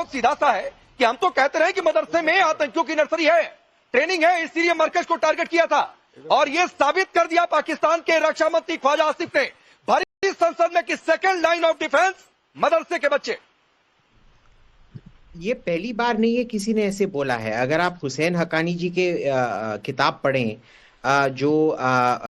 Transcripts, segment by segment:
बहुत सीधा सा है कि हम तो कहते रहे कि मदरसे में आतंकियों की नर्सरी है, ट्रेनिंग है, इसलिए मरकज को टारगेट किया था। और ये साबित कर दिया पाकिस्तान के रक्षा मंत्री ख्वाजा आसिफ ने भरी संसद में कि सेकंड लाइन ऑफ डिफेंस मदरसे के बच्चे। ये पहली बार नहीं है किसी ने ऐसे बोला है। अगर आप हुसैन हक्कानी जी के किताब पढ़ें, जो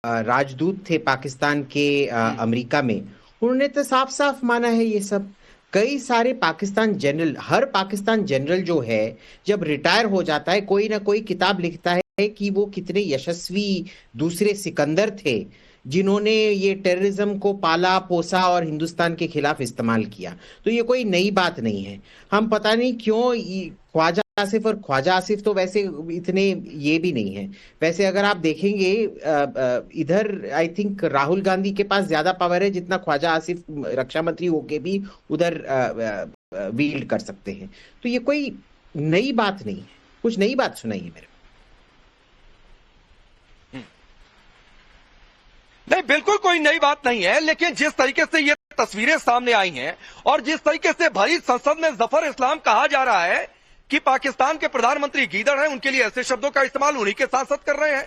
राजदूत थे पाकिस्तान के अमेरिका में, उन्होंने तो साफ साफ माना है ये सब। कई सारे पाकिस्तान जनरल, हर पाकिस्तान जनरल जो है जब रिटायर हो जाता है कोई ना कोई किताब लिखता है कि वो कितने यशस्वी दूसरे सिकंदर थे जिन्होंने ये टेररिज्म को पाला पोसा और हिंदुस्तान के खिलाफ इस्तेमाल किया। तो ये कोई नई बात नहीं है। हम पता नहीं क्यों ख्वाजा आसिफ, और ख्वाजा आसिफ तो वैसे इतने ये भी नहीं है। वैसे अगर आप देखेंगे इधर आई थिंक राहुल गांधी के पास ज्यादा पावर है जितना ख्वाजा आसिफ रक्षा मंत्री होके भी उधर वील्ड कर सकते हैं। तो ये कोई नई बात नहीं है, कुछ नई बात सुनाई है मेरे। नहीं, बिल्कुल कोई नई बात नहीं है, लेकिन जिस तरीके से ये तस्वीरें सामने आई हैं और जिस तरीके से भरी संसद में जफर इस्लाम कहा जा रहा है कि पाकिस्तान के प्रधानमंत्री गीदड़ हैं, उनके लिए ऐसे शब्दों का इस्तेमाल उन्हीं के सांसद कर रहे हैं।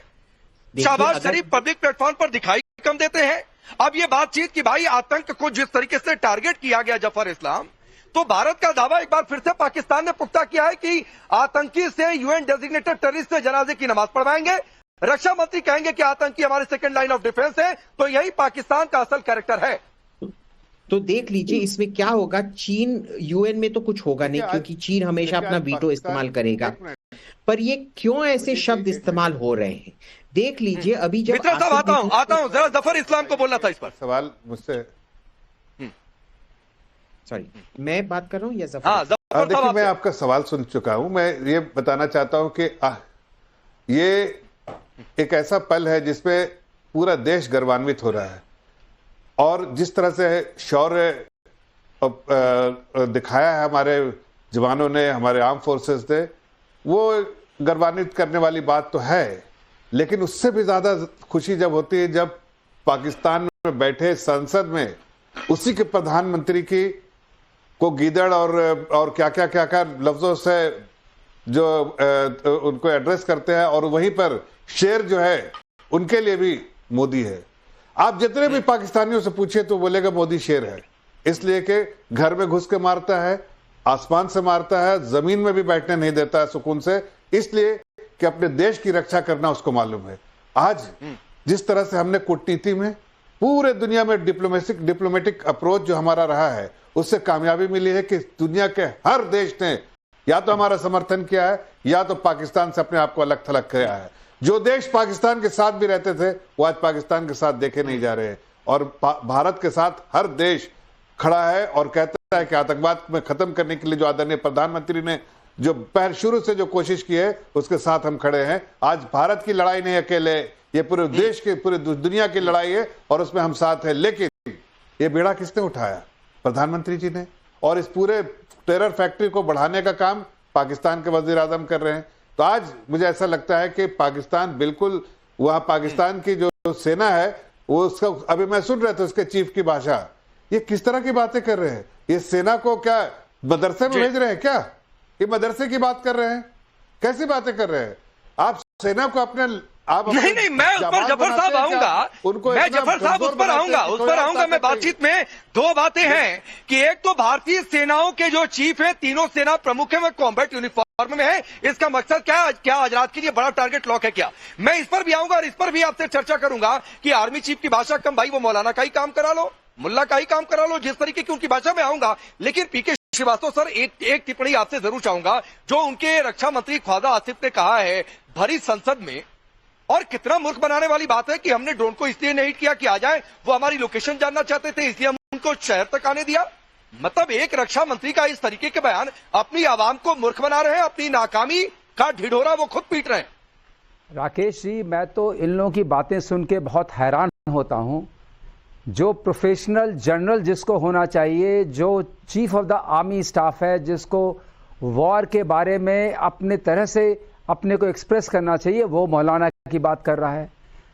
शहबाज शरीफ पब्लिक प्लेटफॉर्म पर दिखाई कम देते हैं। अब ये बातचीत कि भाई आतंक को जिस तरीके से टारगेट किया गया जफर इस्लाम, तो भारत का दावा एक बार फिर से पाकिस्तान ने पुख्ता किया है कि आतंकी से यूएन डेजिग्नेटेड टेररिस्ट से जनाजे की नमाज पढ़वाएंगे। रक्षा मंत्री कहेंगे कि आतंकी हमारे सेकंड लाइन ऑफ डिफेंस है। तो यही पाकिस्तान का असल कैरेक्टर है। तो देख लीजिए इसमें क्या होगा। चीन, यूएन में तो कुछ होगा नहीं क्योंकि चीन हमेशा अपना वीटो इस्तेमाल करेगा, पर ये क्यों ऐसे शब्द इस्तेमाल हो रहे हैं देख लीजिए। अभी जब आता हूं जरा जफर इस्लाम को बोलना था इस पर सवाल मुझसे। सॉरी, मैं बात कर रहा हूं या जफर? हाँ, देखिए मैं आपका सवाल सुन चुका हूं। मैं ये बताना चाहता हूं कि ये एक ऐसा पल है जिसपे पूरा देश गर्वान्वित हो रहा है, और जिस तरह से शौर्य दिखाया है हमारे जवानों ने, हमारे आर्म फोर्सेस ने, वो गर्वान्वित करने वाली बात तो है। लेकिन उससे भी ज्यादा खुशी जब होती है जब पाकिस्तान में बैठे संसद में उसी के प्रधानमंत्री की को गीदड़ और क्या क्या क्या क्या लफ्जों से जो उनको एड्रेस करते हैं, और वहीं पर शेर जो है उनके लिए भी मोदी है। आप जितने भी पाकिस्तानियों से पूछिए तो बोलेगा मोदी शेर है, इसलिए कि घर में घुस के मारता है, आसमान से मारता है, जमीन में भी बैठने नहीं देता है सुकून से, इसलिए कि अपने देश की रक्षा करना उसको मालूम है। आज जिस तरह से हमने कूटनीति में पूरे दुनिया में डिप्लोमेटिक अप्रोच जो हमारा रहा है, उससे कामयाबी मिली है कि दुनिया के हर देश ने या तो हमारा समर्थन किया है या तो पाकिस्तान से अपने आप को अलग थलग किया है। जो देश पाकिस्तान के साथ भी रहते थे वो आज पाकिस्तान के साथ देखे नहीं जा रहे, और भारत के साथ हर देश खड़ा है और कहता है कि आतंकवाद में खत्म करने के लिए जो आदरणीय प्रधानमंत्री ने जो पहले शुरू से जो कोशिश की है उसके साथ हम खड़े हैं। आज भारत की लड़ाई नहीं अकेले, ये पूरे देश के, पूरे दुनिया की लड़ाई है और उसमें हम साथ हैं। लेकिन ये बेड़ा किसने उठाया? प्रधानमंत्री जी ने। और इस पूरे टेरर फैक्ट्री को बढ़ाने का काम पाकिस्तान के वजीर आजम कर रहे हैं। तो आज मुझे ऐसा लगता है कि पाकिस्तान बिल्कुल, वहां पाकिस्तान की जो सेना है वो उसका, अभी मैं सुन रहे थे उसके चीफ की भाषा, ये किस तरह की बातें कर रहे हैं? ये सेना को क्या मदरसे में भेज रहे हैं क्या? ये मदरसे की बात कर रहे हैं? कैसी बातें कर रहे हैं आप? सेना को अपने आप नहीं, मैं उस पर जफर साहब आऊंगा, मैं जफर साहब उस पर आऊंगा। मैं बातचीत में दो बातें हैं कि एक तो भारतीय सेनाओं के जो चीफ हैं, तीनों सेना प्रमुख हैं, वो कॉम्बैट यूनिफॉर्म में है। इसका मकसद क्या आज रात के लिए बड़ा टारगेट लॉक है क्या? मैं इस पर भी आऊंगा और इस पर भी आपसे चर्चा करूंगा कि आर्मी चीफ की भाषा कम, भाई वो मौलाना का ही काम करा लो, मुल्ला का ही काम करा लो, जिस तरीके की उनकी भाषा में आऊंगा। लेकिन पीके श्रीवास्तव सर, एक टिप्पणी आपसे जरूर चाहूंगा। जो उनके रक्षा मंत्री ख्वाजा आसिफ ने कहा है भरी संसद में, और कितना मूर्ख बनाने वाली बात है कि हमने ड्रोन को इसलिए नहीं किया कि आ जाए, वो हमारी लोकेशन जानना चाहते थे इसलिए हम उनको शहर तक आने दिया। मतलब एक रक्षा मंत्री का इस तरीके के बयान अपनी आवाम को मूर्ख बना रहे हैं, अपनी नाकामी का ढिढोरा वो खुद पीट रहे हैं। राकेश जी, मैं तो इन लोगों की बातें सुन के बहुत हैरान होता हूं। जो प्रोफेशनल जनरल जिसको होना चाहिए, जो chief of the army staff है, जिसको वॉर के बारे में अपने तरह से अपने को एक्सप्रेस करना चाहिए, वो मौलाना की बात कर रहा है।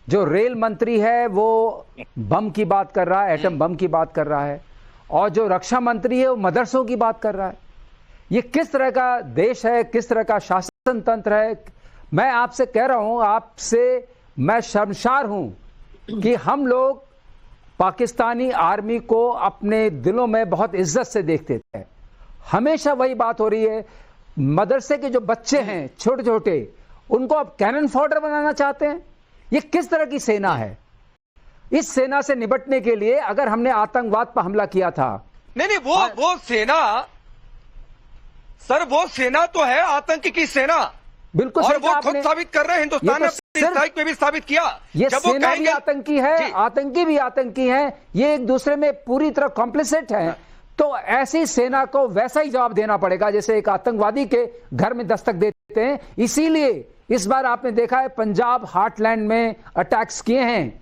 जो रेल मंत्री है वो बम की बात कर रहा है, एटम बम की बात कर रहा है, और जो रक्षा मंत्री है वो मदरसों की बात कर रहा है। ये किस तरह का देश है, किस तरह का शासन तंत्र है। मैं आपसे कह रहा हूं, आपसे मैं शर्मसार हूं कि हम लोग पाकिस्तानी आर्मी को अपने दिलों में बहुत इज्जत से देखते थे। हमेशा वही बात हो रही है। मदरसे के जो बच्चे हैं छोटे छोटे, उनको अब कैनन फॉडर बनाना चाहते हैं। ये किस तरह की सेना है? इस सेना से निपटने के लिए अगर हमने आतंकवाद पर हमला किया था, नहीं वो सेना सर, वो सेना तो है आतंकी की सेना, बिल्कुल और सही वो कहा खुद आपने। साबित कर रहे हैं। हिंदुस्तान ने अपनी स्ट्राइक पे भी साबित किया। ये जब वो सेना भी कहेंगे आतंकी है, जी। आतंकी भी आतंकी है, ये एक दूसरे में पूरी तरह कॉम्प्लिसेट है। तो ऐसी सेना को वैसा ही जवाब देना पड़ेगा जैसे एक आतंकवादी के घर में दस्तक देते हैं। इसीलिए इस बार आपने देखा है पंजाब हार्टलैंड में अटैक्स किए हैं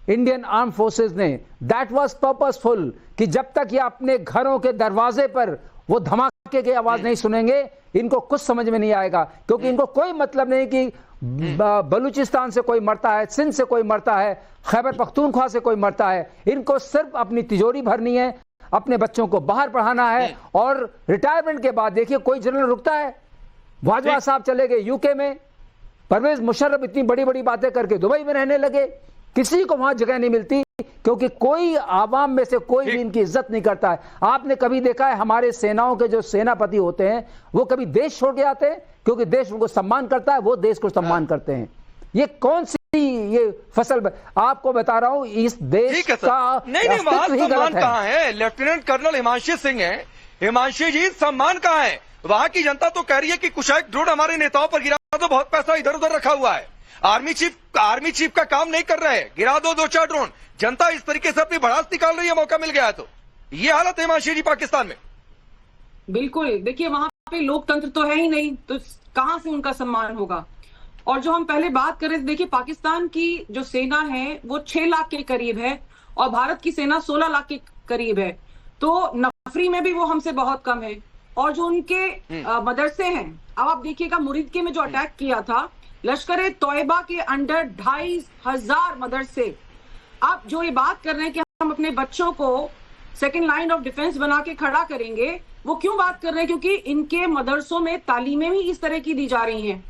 इंडियन आर्म फोर्सेस ने। दैट वाज पर्पसफुल कि जब तक ये अपने घरों के दरवाजे पर वो धमाके की आवाज नहीं सुनेंगे, इनको कुछ समझ में नहीं आएगा। क्योंकि इनको कोई मतलब नहीं कि बलूचिस्तान से कोई मरता है, सिंध से कोई मरता है, खैबर पख्तूनख्वा से कोई मरता है। इनको सिर्फ अपनी तिजोरी भरनी है, अपने बच्चों को बाहर पढ़ाना है। और रिटायरमेंट के बाद देखिए कोई जनरल रुकता है? वाजवा साहब चले गए यूके में, परवेज मुशर्रफ इतनी बड़ी बड़ी बातें करके दुबई में रहने लगे। किसी को वहां जगह नहीं मिलती क्योंकि कोई आवाम में से कोई भी इनकी इज्जत नहीं करता है। आपने कभी देखा है हमारे सेनाओं के जो सेनापति होते हैं वो कभी देश छोड़ के आते हैं? क्योंकि देश उनको सम्मान करता है, वो देश को सम्मान करते हैं। ये कौन सी ये फसल आपको बता रहा हूं, इस देश का नहीं वहां सम्मान कहां है? लेफ्टिनेंट कर्नल हिमांशु सिंह है। हिमांशु जी, सम्मान कहां है? वहां की जनता तो कह रही है कि कुशैक ड्रोन हमारे नेताओं पर गिरा दो, बहुत पैसा इधर उधर रखा हुआ है। आर्मी चीफ का काम नहीं कर रहे, गिरा दो 2-4 ड्रोन। जनता इस तरीके से अपनी भड़ास निकाल रही है, मौका मिल गया तो। ये हालत है हिमांशु जी पाकिस्तान में। बिल्कुल, देखिए वहां पे लोकतंत्र तो है ही नहीं, तो कहां से उनका सम्मान होगा। और जो हम पहले बात कर रहे थे, देखिए पाकिस्तान की जो सेना है वो 6 लाख के करीब है और भारत की सेना 16 लाख के करीब है। तो नफरी में भी वो हमसे बहुत कम है। और जो उनके मदरसे हैं, अब आप देखिएगा मुरीदके में जो अटैक किया था, लश्कर तौयबा के अंडर 2500 मदरसे। आप जो ये बात कर रहे हैं कि हम अपने बच्चों को सेकेंड लाइन ऑफ डिफेंस बना के खड़ा करेंगे, वो क्यों बात कर रहे हैं? क्योंकि इनके मदरसों में तालीमें भी इस तरह की दी जा रही हैं।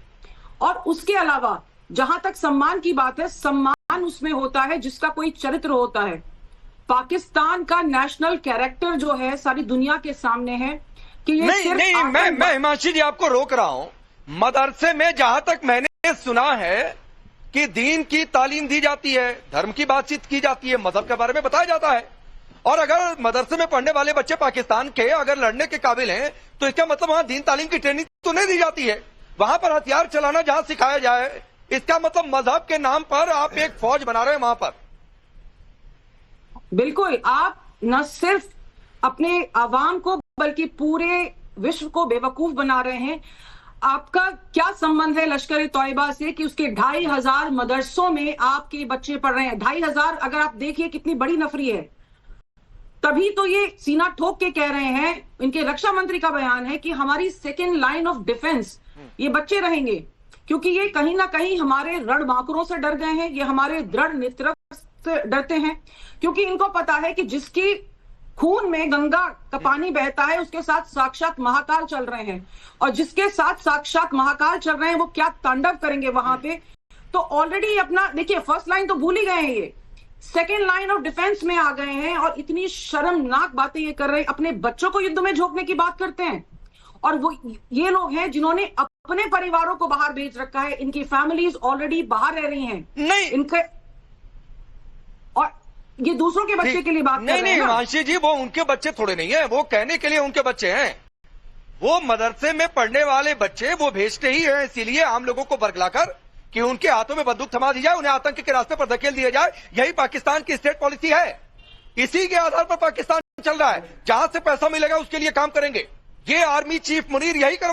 और उसके अलावा जहां तक सम्मान की बात है, सम्मान उसमें होता है जिसका कोई चरित्र होता है। पाकिस्तान का नेशनल कैरेक्टर जो है सारी दुनिया के सामने है कि ये नहीं मैं हिमांशु जी आपको रोक रहा हूं। मदरसे में जहां तक मैंने सुना है कि दीन की तालीम दी जाती है, धर्म की बातचीत की जाती है, मजहब के बारे में बताया जाता है। और अगर मदरसे में पढ़ने वाले बच्चे पाकिस्तान के अगर लड़ने के काबिल हैं, तो इसका मतलब वहां दीन तालीम की ट्रेनिंग तो नहीं दी जाती है। वहां पर हथियार चलाना जहां सिखाया जाए, इसका मतलब मजहब के नाम पर आप एक फौज बना रहे हैं वहां पर। बिल्कुल, आप न सिर्फ अपने आवाम को बल्कि पूरे विश्व को बेवकूफ बना रहे हैं। आपका क्या संबंध है लश्कर तौयबा से कि उसके 2500 मदरसों में आपके बच्चे पढ़ रहे हैं? 2500, अगर आप देखिए कितनी बड़ी नफरी है। तभी तो ये सीना ठोक के कह रहे हैं, इनके रक्षा मंत्री का बयान है कि हमारी सेकेंड लाइन ऑफ डिफेंस ये बच्चे रहेंगे, क्योंकि ये कहीं ना कहीं हमारे रणबांकुरों से डर गए हैं, ये हमारे दृढ़ नेतृत्व से डरते हैं। क्योंकि इनको पता है कि जिसकी खून में गंगा का पानी बहता है उसके साथ साक्षात महाकाल चल रहे हैं, और जिसके साथ साक्षात महाकाल चल रहे हैं वो क्या तांडव करेंगे वहां पे। तो ऑलरेडी अपना देखिए, फर्स्ट लाइन तो भूल ही गए हैं, ये सेकेंड लाइन ऑफ डिफेंस में आ गए हैं और इतनी शर्मनाक बातें ये कर रहे हैं। अपने बच्चों को युद्ध में झोंकने की बात करते हैं, और वो ये लोग हैं जिन्होंने अपने परिवारों को बाहर भेज रखा है। इनकी फैमिलीज ऑलरेडी बाहर रह रही हैं, नहीं इनके, और ये दूसरों के बच्चे के लिए बात कर रहे हैं। नहीं हिमांशु जी, वो उनके बच्चे थोड़े नहीं है, वो कहने के लिए उनके बच्चे हैं। वो मदरसे में पढ़ने वाले बच्चे वो भेजते ही हैं, इसीलिए आम लोगों को बरगलाकर कि उनके हाथों में बंदूक थमा दी जाए, उन्हें आतंक के रास्ते पर धकेल दिया जाए। यही पाकिस्तान की स्टेट पॉलिसी है। इसी के आधार पर पाकिस्तान चल रहा है। जहां से पैसा मिलेगा उसके लिए काम करेंगे। ये आर्मी चीफ मुनीर यही कर